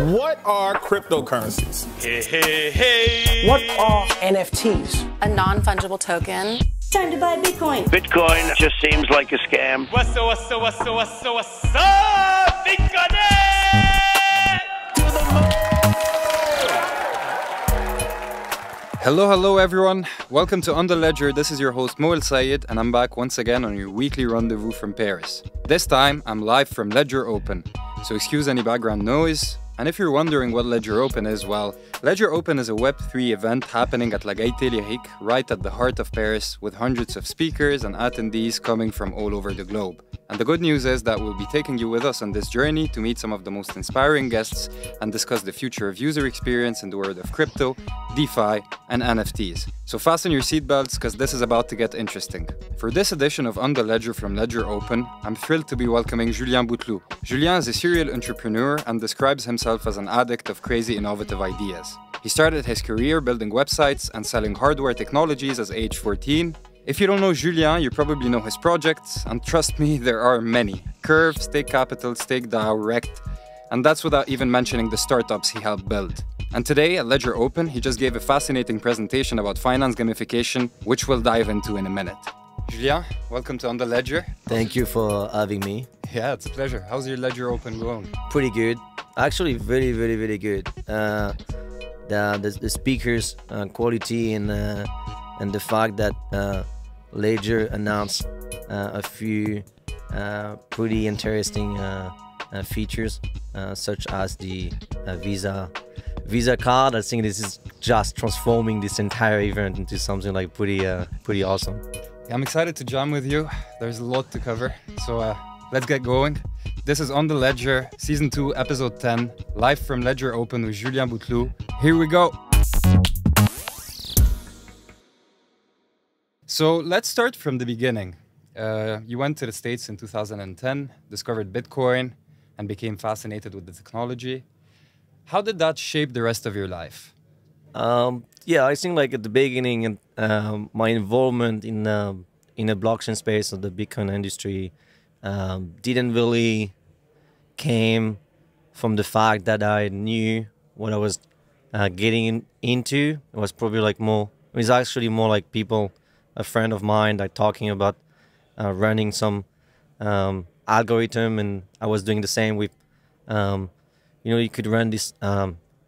What are cryptocurrencies? Hey, hey, hey. What are NFTs? A non-fungible token. Time to buy Bitcoin. Bitcoin just seems like a scam. What's up? Bitcoin! Hello everyone. Welcome to On The Ledger. This is your host Moel Sayed and I'm back once again on your weekly rendezvous from Paris. This time I'm live from Ledger Open, so excuse any background noise. And if you're wondering what Ledger Open is, well, Ledger Open is a Web3 event happening at la REKT right at the heart of Paris, with hundreds of speakers and attendees coming from all over the globe. And the good news is that we'll be taking you with us on this journey to meet some of the most inspiring guests and discuss the future of user experience in the world of crypto, DeFi, and NFTs. So fasten your seatbelts because this is about to get interesting. For this edition of On The Ledger from Ledger Open, I'm thrilled to be welcoming Julien Bouteloup. Julien is a serial entrepreneur and describes himself as an addict of crazy innovative ideas. He started his career building websites and selling hardware technologies as age 14. If you don't know Julien, you probably know his projects, and trust me, there are many. Curve, StakeCapital, StakeDAO, REKT, and that's without even mentioning the startups he helped build. And today at Ledger Open, he just gave a fascinating presentation about finance gamification, which we'll dive into in a minute. Julien, welcome to On The Ledger. Thank you for having me. Yeah, it's a pleasure. How's your Ledger Open going? Pretty good. Actually, very good. The speakers quality and the fact that Ledger announced a few pretty interesting features, such as the Visa card. I think this is just transforming this entire event into something like pretty awesome. I'm excited to jam with you. There's a lot to cover, so let's get going. This is On The Ledger, Season 2, Episode 10, live from Ledger Open with Julien Bouteloup. Here we go. So let's start from the beginning. You went to the States in 2010, discovered Bitcoin, and became fascinated with the technology. How did that shape the rest of your life? Yeah, I think like at the beginning, my involvement in the blockchain space of the Bitcoin industry didn't really came from the fact that I knew what I was getting into. It was probably like more. It was actually more like people. A friend of mine like talking about running some algorithm, and I was doing the same with you could run this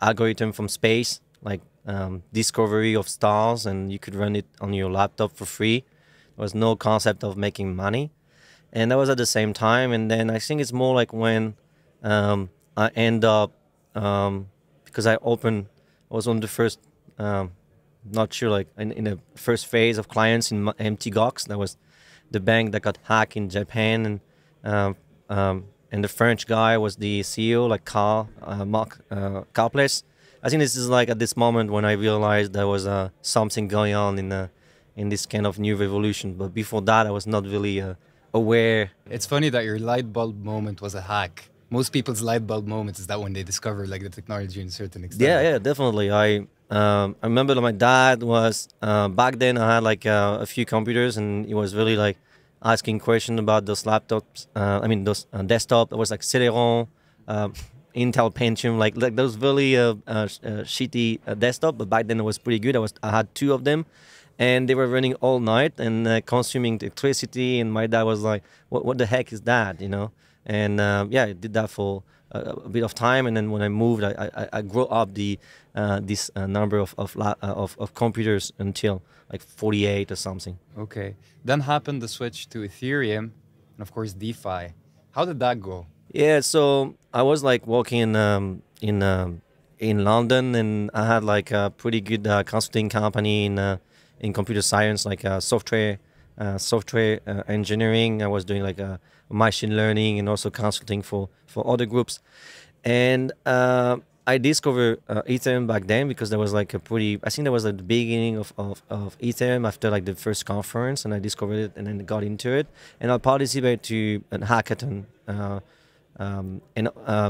algorithm from space, like discovery of stars, and you could run it on your laptop for free. There was no concept of making money, and that was at the same time. And then I think it's more like when I end up because I was on the first not sure, like in the first phase of clients in MTGOX. That was the bank that got hacked in Japan, and the French guy was the CEO, like Marc Carpless. I think this is like at this moment when I realized there was something going on in this kind of new revolution. But before that, I was not really aware. It's funny that your light bulb moment was a hack. Most people's light bulb moment is that when they discover like the technology in a certain extent. Yeah, definitely. I remember that my dad was back then. I had like a few computers, and he was really like asking questions about those laptops. Those desktop. It was like Celeron, Intel Pentium, like those really shitty desktop. But back then it was pretty good. I had two of them, and they were running all night and consuming electricity. And my dad was like, "What the heck is that?" You know. And yeah, I did that for a bit of time, and then when I moved, I grew up this number of computers until like 48 or something. Okay, then happened the switch to Ethereum, and of course DeFi. How did that go? Yeah, so I was like working in London, and I had like a pretty good consulting company in computer science, like software engineering. I was doing like machine learning and also consulting for other groups. And I discovered Ethereum back then because there was like I think that was at the beginning of Ethereum after like the first conference, and I discovered it and then got into it. And I participated to a hackathon.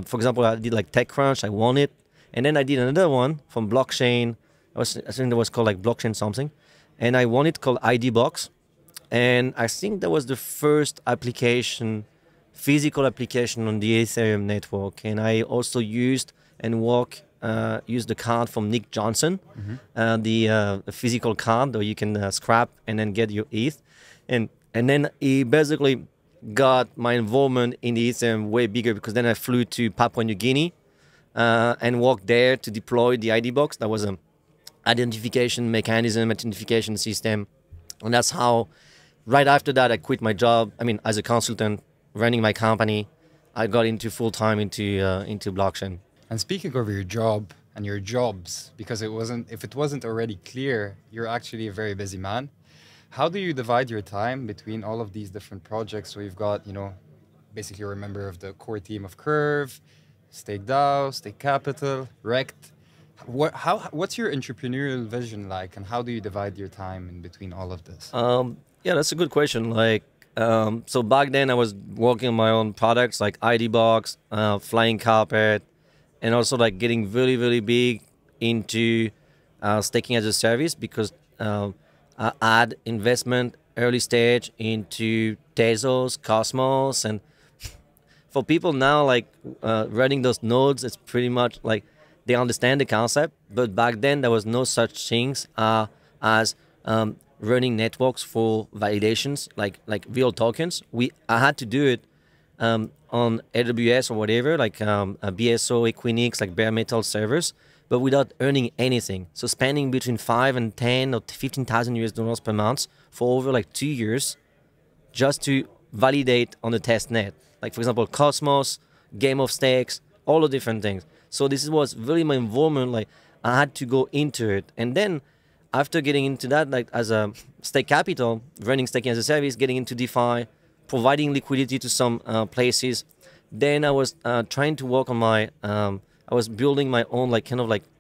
For example, I did like TechCrunch, I won it. And then I did another one from blockchain. I think that was called like blockchain something. And I won it called ID Box. And I think that was the first application, physical application on the Ethereum network. And I also used and use the card from Nick Johnson, the physical card that you can scrap and then get your ETH. And then he basically got my involvement in the Ethereum way bigger, because then I flew to Papua New Guinea and worked there to deploy the ID box. That was an identification mechanism, identification system. And that's how, right after that, I quit my job. I mean, as a consultant, running my company, I got into full-time into blockchain. And speaking of your job and your jobs, because if it wasn't already clear, you're actually a very busy man. How do you divide your time between all of these different projects? So you've got, basically you're a member of the core team of Curve, StakeDAO, StakeCapital, REKT. What's your entrepreneurial vision like, and how do you divide your time in between all of this? Yeah, that's a good question. So back then I was working on my own products like ID Box, Flying Carpet, and also like getting really, really big into staking as a service, because I had investment early stage into Tezos, Cosmos, and for people now running those nodes, it's pretty much like they understand the concept. But back then there was no such things as running networks for validations, like real tokens. I had to do it on AWS or whatever, like BSO, Equinix, like bare metal servers, but without earning anything. So spending between 5 and 10 or 15,000 US dollars per month for over 2 years just to validate on the test net. Like for example, Cosmos, Game of Stakes, all the different things. So this was really my involvement. I had to go into it. And then after getting into that, as a StakeCapital, running staking as a service, getting into DeFi, providing liquidity to some places, then I was trying to work on I was building my own,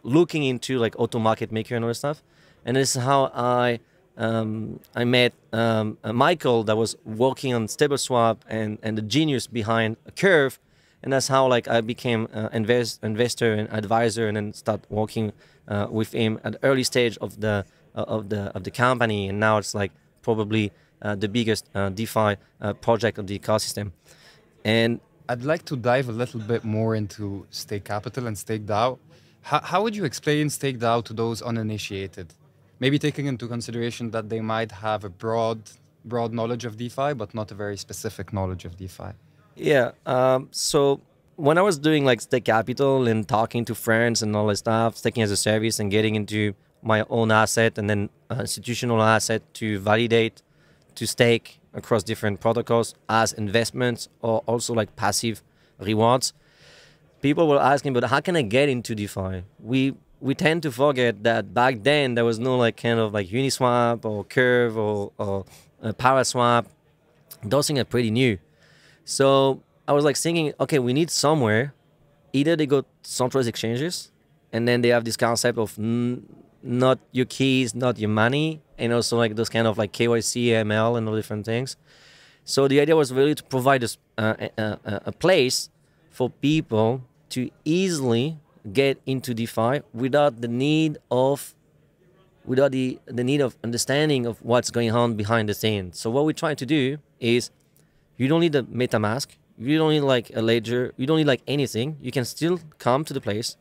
looking into auto market maker and all that stuff. And this is how I met Michael, that was working on StableSwap and the genius behind Curve. And that's how I became investor and advisor, and then start working with him at the early stage of the company. And now it's probably the biggest DeFi project of the ecosystem. And I'd like to dive a little bit more into StakeCapital and StakeDAO. How would you explain StakeDAO to those uninitiated? Maybe taking into consideration that they might have a broad knowledge of DeFi, but not a very specific knowledge of DeFi. Yeah. So when I was doing StakeCapital and talking to friends and all that stuff, staking as a service and getting into my own asset and then institutional asset to validate, to stake across different protocols as investments or also passive rewards, people were asking, but how can I get into DeFi? We tend to forget that back then there was no Uniswap or Curve or Paraswap. Those things are pretty new. So I was thinking, okay, we need somewhere. Either they go centralized exchanges, and then they have this concept of not your keys, not your money, and also those kind of KYC, AML, and all different things. So the idea was really to provide us a place for people to easily get into DeFi without the need of understanding of what's going on behind the scenes. So what we try to do is, you don't need a MetaMask, you don't need a ledger, you don't need anything. You can still come to the place,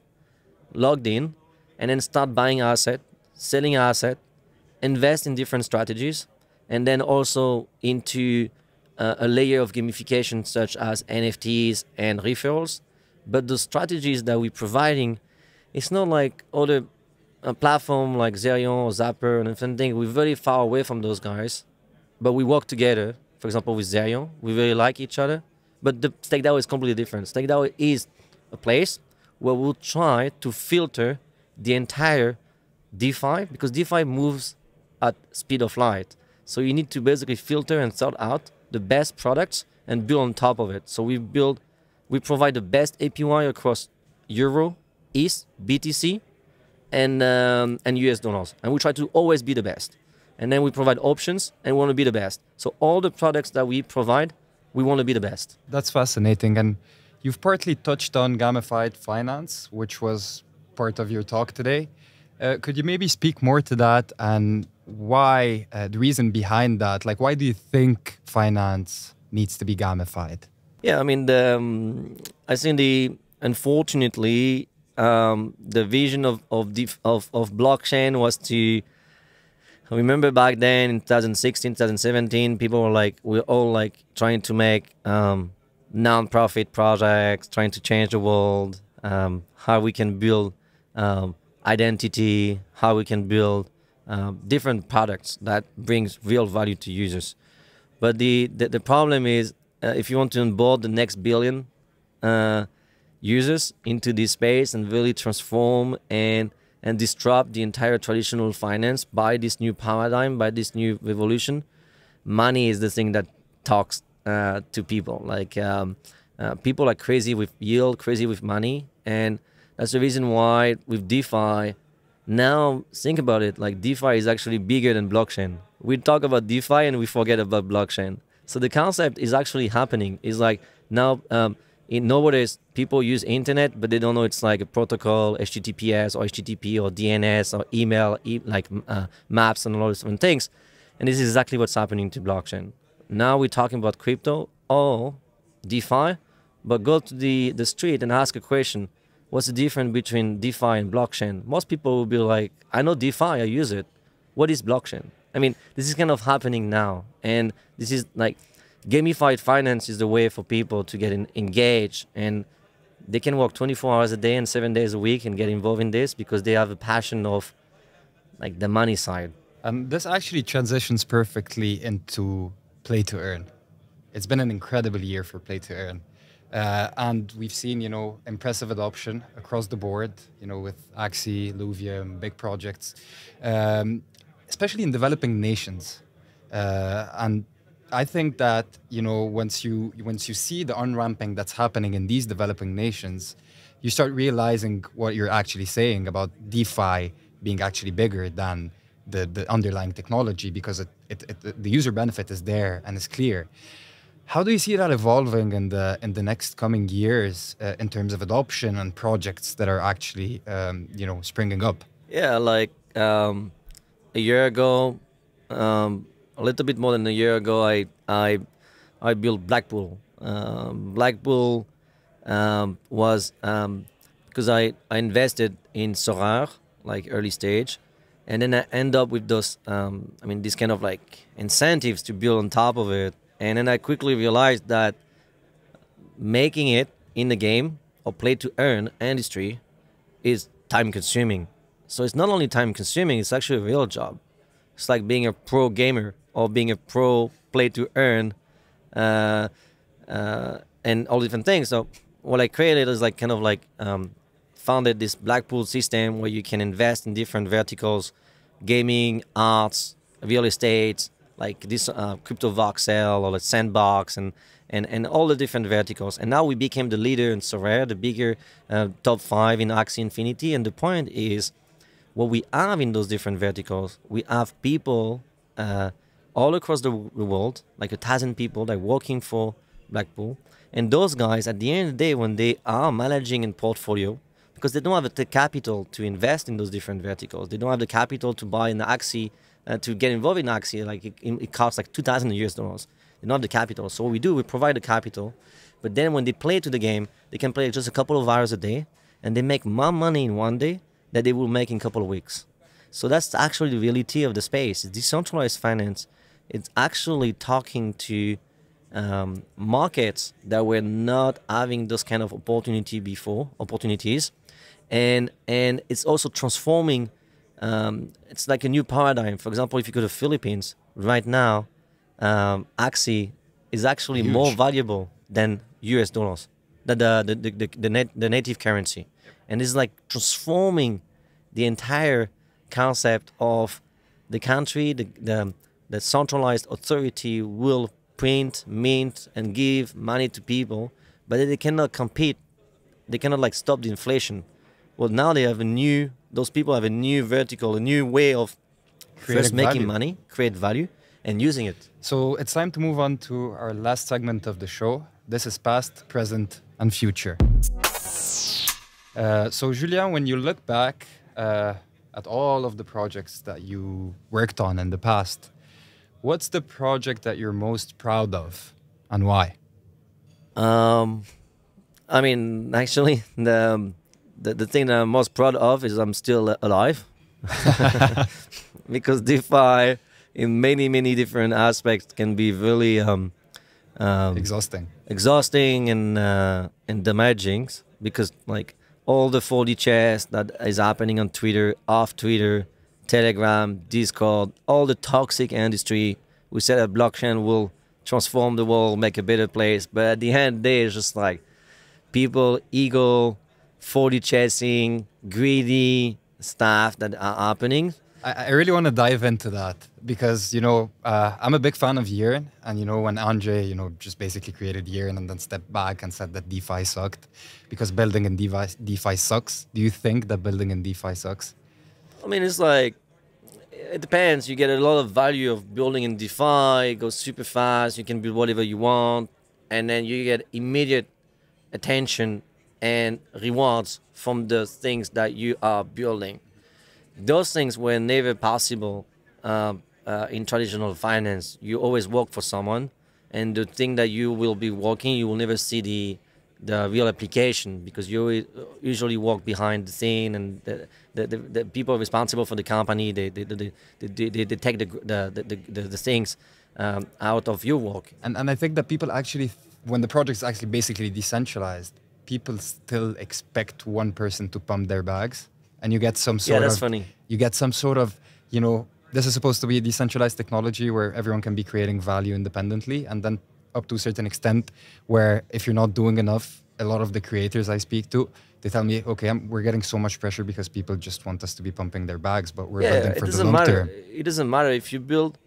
logged in, and then start buying asset, selling asset, invest in different strategies, and then also into a layer of gamification such as NFTs and referrals. But the strategies that we're providing, it's not like other platform like Zerion or Zapper and different things. We're very far away from those guys, but we work together. For example, with Zerion, we really like each other. But the StakeDAO is completely different. StakeDAO is a place where we'll try to filter the entire DeFi, because DeFi moves at speed of light. So you need to basically filter and sort out the best products and build on top of it. So we provide the best APY across Euro, ETH, BTC, and US dollars. And we try to always be the best. And then we provide options and we want to be the best. So all the products that we provide, we want to be the best. That's fascinating. And you've partly touched on Gamified Finance, which was part of your talk today. Could you maybe speak more to that and why, the reason behind that? Why do you think finance needs to be gamified? Yeah, I mean, I think unfortunately, the vision of blockchain was to. I remember back then in 2016, 2017, people were like, we're all like trying to make non-profit projects, trying to change the world, how we can build identity, how we can build different products that brings real value to users. But the problem is, if you want to onboard the next billion users into this space and really transform and disrupt the entire traditional finance by this new paradigm, by this new revolution, money is the thing that talks to people. Like people are crazy with yield, crazy with money, and that's the reason why with DeFi, now think about it, like DeFi is actually bigger than blockchain. We talk about DeFi and we forget about blockchain. So the concept is actually happening. It's like now nowadays people use internet, but they don't know it's like a protocol, HTTPS or HTTP or DNS or email, maps and all those different things. And this is exactly what's happening to blockchain. Now we're talking about crypto or DeFi, but go to the street and ask a question. What's the difference between DeFi and blockchain? Most people will be like, I know DeFi, I use it. What is blockchain? I mean, this is kind of happening now. And this is like, gamified finance is the way for people to get engaged, and they can work 24 hours a day and 7 days a week and get involved in this because they have a passion of like the money side. And this actually transitions perfectly into play to earn. It's been an incredible year for play to earn. And we've seen, you know, impressive adoption across the board, you know, with Axie, Luvium, big projects, especially in developing nations. And I think that, you know, once you see the unramping that's happening in these developing nations, you start realizing what you're actually saying about DeFi being actually bigger than the underlying technology, because the user benefit is there and is clear. How do you see that evolving in the next coming years in terms of adoption and projects that are actually you know, springing up? Yeah, like a year ago, a little bit more than a year ago, I built Blackpool. Blackpool was because I invested in Sorare, like early stage, and then I end up with those I mean, these kind of like incentives to build on top of it. And then I quickly realized that making it in the game or play to earn industry is time consuming. So it's not only time consuming, it's actually a real job. It's like being a pro gamer or being a pro play to earn and all different things. So what I created is like kind of like founded this Blackpool system where you can invest in different verticals, gaming, arts, real estate, like this crypto voxel or the sandbox and all the different verticals. And now we became the leader in Sorare, the bigger top 5 in Axie Infinity. And the point is, what we have in those different verticals, we have people all across the world, like 1,000 people that are working for Blackpool. And those guys, at the end of the day, when they are managing a portfolio, because they don't have the capital to invest in those different verticals, they don't have the capital to buy an Axie, to get involved in Axie, like it costs like $2,000 US. They don't have the capital. So what we do, we provide the capital, but then when they play to the game, they can play just a couple of hours a day, and they make more money in one day that they will make in a couple of weeks. So that's actually the reality of the space. It's decentralized finance. It's actually talking to markets that were not having those kind of opportunities, and it's also transforming. It's like a new paradigm. For example, if you go to the Philippines right now, Axie is actually Huge. more valuable than US dollars, the native currency. And it's like transforming the entire concept of the country. The centralized authority will print, mint, and give money to people, but they cannot compete. They cannot like stop the inflation. Well, now they have those people have a new vertical, a new way of first making money, create value, and using it. So it's time to move on to our last segment of the show. This is past, present, and future. So Julien, when you look back at all of the projects that you worked on in the past, what's the project that you're most proud of, and why? I mean, actually, the thing that I'm most proud of is I'm still alive. Because DeFi in many different aspects can be really exhausting and damaging, because like all the 4D chess that is happening on Twitter, off Twitter, Telegram, Discord, all the toxic industry. We said that blockchain will transform the world, make a better place, but at the end of the day, it's just like people, ego, 4D chasing, greedy stuff that are happening. I really want to dive into that because, you know, I'm a big fan of Yearn. And, you know, when Andre, you know, just basically created Yearn and then stepped back and said that DeFi sucked because building in DeFi sucks. Do you think that building in DeFi sucks? I mean, it's like, it depends. You get a lot of value of building in DeFi. It goes super fast. You can build whatever you want. And then you get immediate attention and rewards from the things that you are building. Those things were never possible in traditional finance. You always work for someone, and the thing that you will be working, you will never see the real application, because you usually work behind the scene, and the people responsible for the company, they take the things out of your work. And I think that people actually, when the project is actually basically decentralized, people still expect one person to pump their bags. And you get some sort that's funny. You get some sort of, you know, this is supposed to be a decentralized technology where everyone can be creating value independently, and then up to a certain extent where if you're not doing enough, a lot of the creators I speak to, they tell me, okay, we're getting so much pressure because people just want us to be pumping their bags, but we're building for the long term. It doesn't matter if you build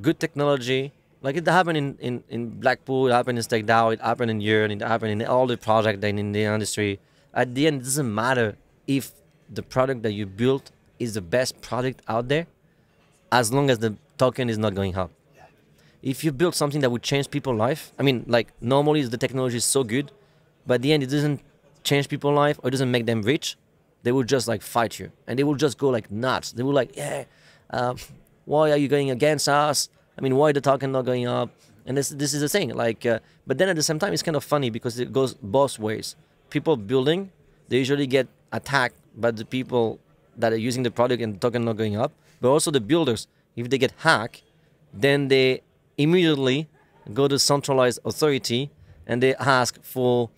good technology. Like it happened in Blackpool, it happened in StakeDAO, it happened in Yearn, it happened in all the projects in the industry. At the end, it doesn't matter if the product that you built is the best product out there, as long as the token is not going up. If you build something that would change people's life, I mean, like normally the technology is so good, but at the end it doesn't change people's life or it doesn't make them rich, they will just like fight you, and they will just go like nuts. They will like, yeah, why are you going against us? I mean, why the token not going up? And this is the thing. Like, but then at the same time, it's kind of funny because it goes both ways. People building, they usually get attacked by the people that are using the product and the token not going up. But also the builders, if they get hacked, then they immediately go to centralized authority and they ask for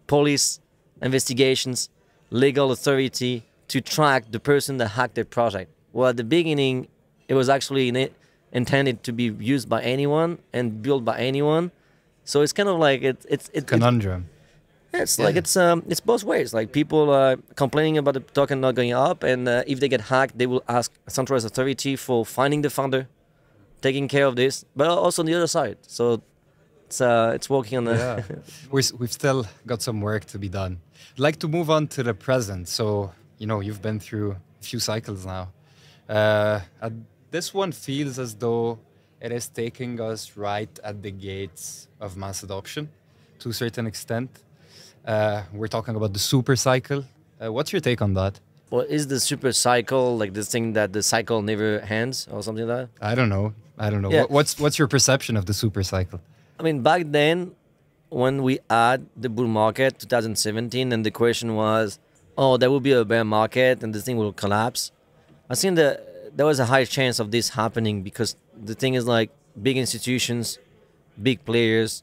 police investigations, legal authority to track the person that hacked their project. Well, at the beginning, it was actually intended to be used by anyone and built by anyone. So it's kind of like it's conundrum. It's like it's both ways. Like people are complaining about the token not going up, and if they get hacked, they will ask a centralized authority for finding the founder, taking care of this, but also on the other side. So it's working on the. Yeah. We've still got some work to be done. I'd like to move on to the present. So you know you've been through a few cycles now. This one feels as though it is taking us right at the gates of mass adoption, to a certain extent. We're talking about the super cycle. What's your take on that? Well, is the super cycle like this thing that the cycle never ends or something like that? I don't know. Yeah. What's your perception of the super cycle? I mean, back then, when we had the bull market, 2017, and the question was, oh, there will be a bear market and the thing will collapse. I think that there was a high chance of this happening because the thing is like big institutions, big players,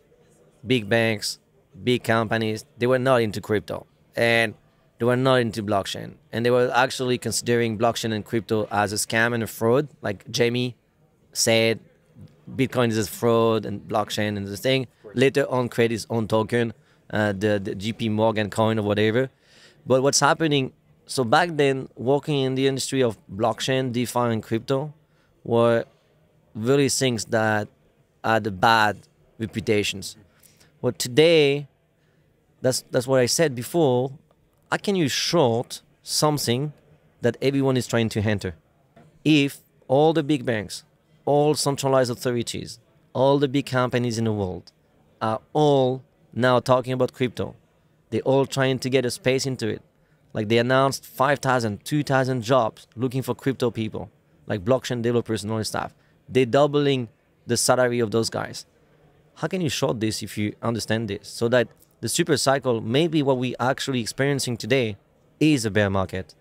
big banks, big companies, they were not into crypto and they were not into blockchain. And they were actually considering blockchain and crypto as a scam and a fraud. Like Jamie said, Bitcoin is a fraud and blockchain and the thing. Later on, create his own token, the JP Morgan coin or whatever. But what's happening, so back then, working in the industry of blockchain, DeFi, and crypto were really things that had bad reputations. Well, today, that's what I said before, how can you short something that everyone is trying to enter? If all the big banks, all centralized authorities, all the big companies in the world are all now talking about crypto, they're all trying to get a space into it. Like they announced 5,000, 2,000 jobs looking for crypto people, like blockchain developers and all this stuff. They're doubling the salary of those guys. How can you short this if you understand this? So that the super cycle, maybe what we're actually experiencing today, is a bear market.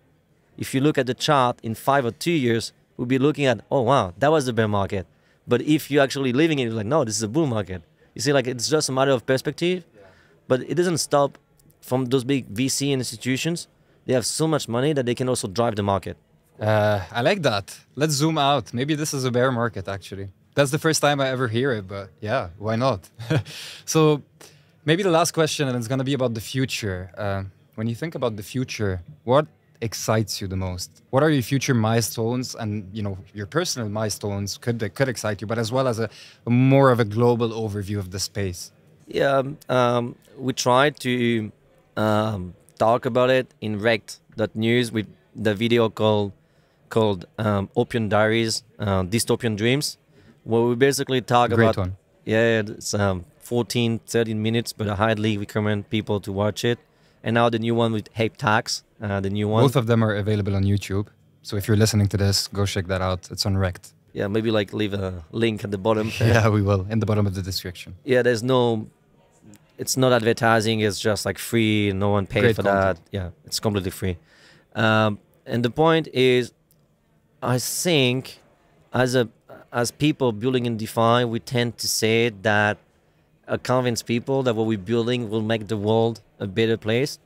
If you look at the chart in 5 or 2 years, we'll be looking at, oh wow, that was the bear market. But if you're actually living it, you're like, no, this is a bull market. You see, like it's just a matter of perspective, but it doesn't stop from those big VC institutions. They have so much money that they can also drive the market. I like that. Let's zoom out. Maybe this is a bear market, actually. That's the first time I ever hear it, but yeah, why not? So maybe the last question, and it's going to be about the future. When you think about the future, what excites you the most? What are your future milestones, and your personal milestones could excite you, but as well as a more of a global overview of the space? Yeah, we tried to talk about it in REKT.news with the video called Opium Diaries, Dystopian Dreams, where we basically talk about... Great one. Yeah, it's 14, 13 minutes, but I highly recommend people to watch it. And now the new one with REKT, the new one. Both of them are available on YouTube. So if you're listening to this, go check that out. It's on REKT. Yeah, maybe like leave a link at the bottom. Yeah, we will, in the bottom of the description. Yeah, it's not advertising. It's just like free. No one paid Great for content. that. Yeah, it's completely free. And the point is, I think as people building in DeFi, we tend to say that convince people that what we're building will make the world a better place.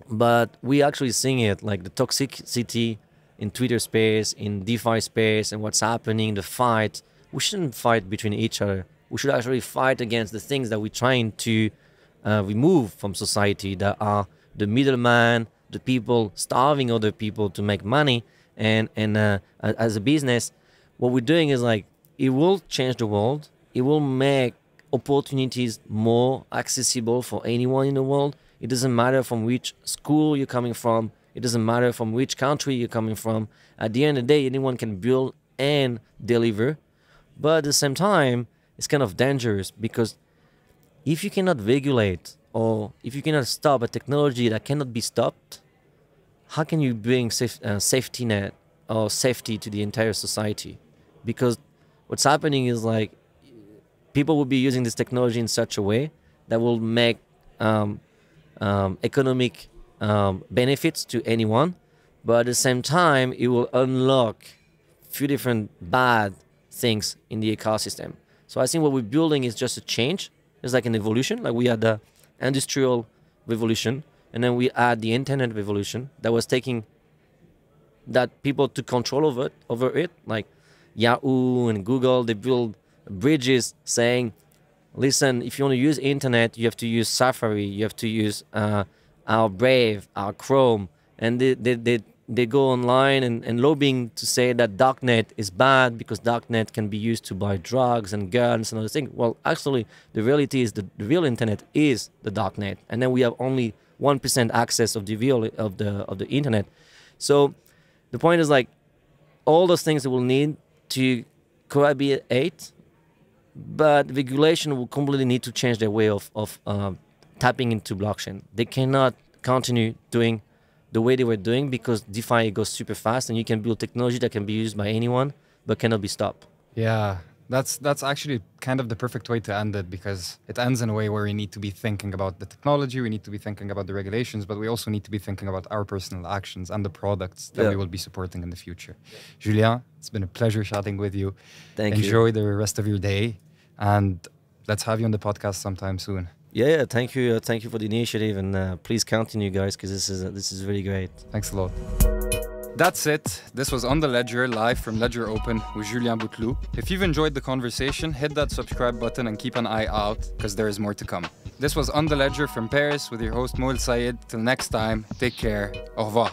But we actually seeing it, like the toxicity in Twitter space, in DeFi space, and what's happening, the fight. We shouldn't fight between each other. We should actually fight against the things that we're trying to remove from society, that are the middleman, the people starving other people to make money. And as a business, what we're doing is like, it will change the world. It will make opportunities more accessible for anyone in the world. It doesn't matter from which school you're coming from. It doesn't matter from which country you're coming from. At the end of the day, anyone can build and deliver. But at the same time, it's kind of dangerous, because if you cannot regulate, or if you cannot stop a technology that cannot be stopped, how can you bring safety net or safety to the entire society? Because what's happening is like, people will be using this technology in such a way that will make economic benefits to anyone, but at the same time, it will unlock a few different bad things in the ecosystem. So I think what we're building is just a change. It's like an evolution. Like we had the industrial revolution, and then we had the internet revolution that was taking that people took control over it. Like Yahoo and Google, they build bridges saying, listen, if you want to use internet, you have to use Safari, you have to use our Brave, our Chrome, and they go online and lobbying to say that darknet is bad because darknet can be used to buy drugs and guns and other things. Well, actually, the reality is the real internet is the darknet, and then we have only 1% access of the internet. So the point is like, all those things that we'll need to cohabitate, but regulation will completely need to change their way of tapping into blockchain. They cannot continue doing the way they were doing, because DeFi goes super fast and you can build technology that can be used by anyone but cannot be stopped. Yeah, that's actually kind of the perfect way to end it, because it ends in a way where we need to be thinking about the technology, we need to be thinking about the regulations, but we also need to be thinking about our personal actions and the products that we will be supporting in the future. Julien, it's been a pleasure chatting with you. Thank you. Enjoy the rest of your day, and let's have you on the podcast sometime soon. Yeah, thank you for the initiative, and please continue, guys, because this is really great. Thanks a lot. That's it. This was On The Ledger, live from Ledger Open with Julien Bouteloup. If you've enjoyed the conversation, hit that subscribe button and keep an eye out, because there is more to come. This was On The Ledger from Paris with your host Moel Sayed. Till next time, take care. Au revoir.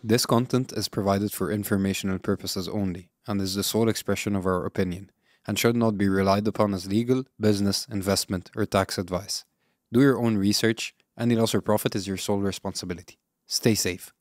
This content is provided for informational purposes only and is the sole expression of our opinion, and should not be relied upon as legal, business, investment, or tax advice. Do your own research. Any loss or profit is your sole responsibility. Stay safe.